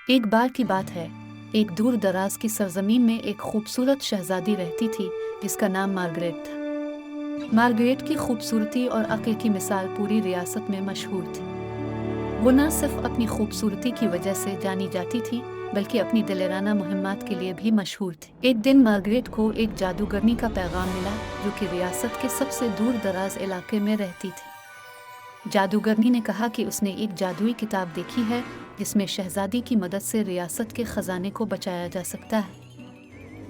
ایک بار کی بات ہے، ایک دور دراز کی سرزمین میں ایک خوبصورت شہزادی رہتی تھی جس کا نام مارگریٹ تھا۔ مارگریٹ کی خوبصورتی اور عقل کی مثال پوری ریاست میں مشہور تھی۔ وہ نہ صرف اپنی خوبصورتی کی وجہ سے جانی جاتی تھی بلکہ اپنی دلیرانہ مہمات کے لیے بھی مشہور تھی۔ ایک دن مارگریٹ کو ایک جادوگرنی کا پیغام ملا جو کہ ریاست کے سب سے دور دراز علاقے میں رہتی تھی۔ جادوگرنی نے کہا کہ اس نے ایک جادوئی کتاب دیکھی ہے جس میں شہزادی کی مدد سے ریاست کے خزانے کو بچایا جا سکتا ہے۔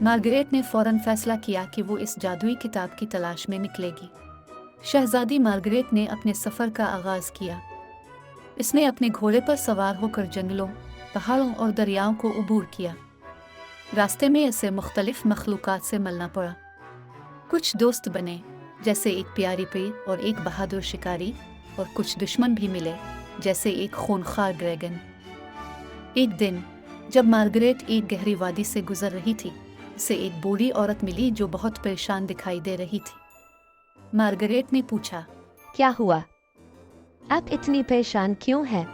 مارگریٹ نے فوراً فیصلہ کیا کہ وہ اس جادوئی کتاب کی تلاش میں نکلے گی۔ شہزادی مارگریٹ نے اپنے سفر کا آغاز کیا۔ اس نے اپنے گھوڑے پر سوار ہو کر جنگلوں، پہاڑوں اور دریاؤں کو عبور کیا۔ راستے میں اسے مختلف مخلوقات سے ملنا پڑا۔ کچھ دوست بنے جیسے ایک پیاری پری اور ایک بہادر شکاری، اور کچھ دشمن بھی ملے جیسے ایک خونخوار ڈریگن۔ ایک دن جب مارگریٹ ایک گہری وادی سے گزر رہی تھی، اسے ایک بوڑھی عورت ملی جو بہت پریشان دکھائی دے رہی تھی۔ مارگریٹ نے پوچھا، کیا ہوا؟ آپ اتنی پریشان کیوں ہیں؟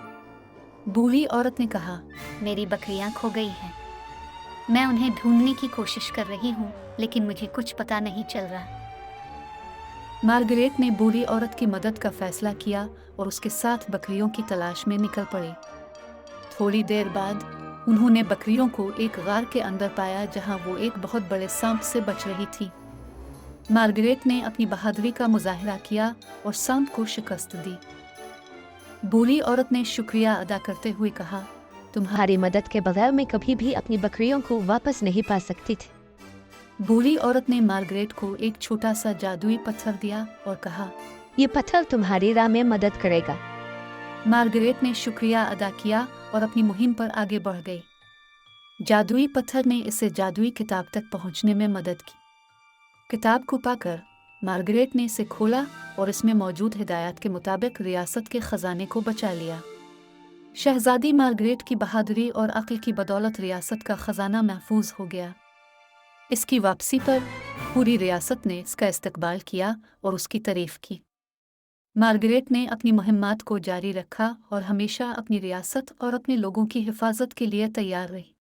بوڑھی عورت نے کہا، میری بکریاں کھو گئی ہیں۔ میں انہیں ڈھونڈنے کی کوشش کر رہی ہوں لیکن مجھے کچھ پتہ نہیں چل رہا۔ مارگریٹ نے بوڑھی عورت کی مدد کا فیصلہ کیا اور اس کے ساتھ بکریوں کی تلاش میں نکل پڑی۔ تھوڑی دیر بعد انہوں نے بکریوں کو ایک غار کے اندر پایا جہاں وہ ایک بہت بڑے سانپ سے بچ رہی تھی۔ مارگریٹ نے اپنی بہادری کا مظاہرہ کیا اور سانپ کو شکست دی۔ بوڑھی عورت نے شکریہ ادا کرتے ہوئے کہا، تمہاری مدد کے بغیر میں کبھی بھی اپنی بکریوں کو واپس نہیں پا سکتی تھی۔ بوڑھی عورت نے مارگریٹ کو ایک چھوٹا سا جادوئی پتھر دیا اور کہا، یہ پتھر تمہاری راہ میں مدد کرے گا۔ مارگریٹ نے شکریہ ادا کیا اور اپنی مہم پر آگے بڑھ گئی۔ جادوئی پتھر نے اسے جادوئی کتاب تک پہنچنے میں مدد کی۔ کتاب کو پا کر مارگریٹ نے اسے کھولا اور اس میں موجود ہدایات کے مطابق ریاست کے خزانے کو بچا لیا۔ شہزادی مارگریٹ کی بہادری اور عقل کی بدولت ریاست کا خزانہ محفوظ ہو گیا۔ اس کی واپسی پر پوری ریاست نے اس کا استقبال کیا اور اس کی تعریف کی۔ مارگریٹ نے اپنی مہمات کو جاری رکھا اور ہمیشہ اپنی ریاست اور اپنے لوگوں کی حفاظت کے لیے تیار رہی۔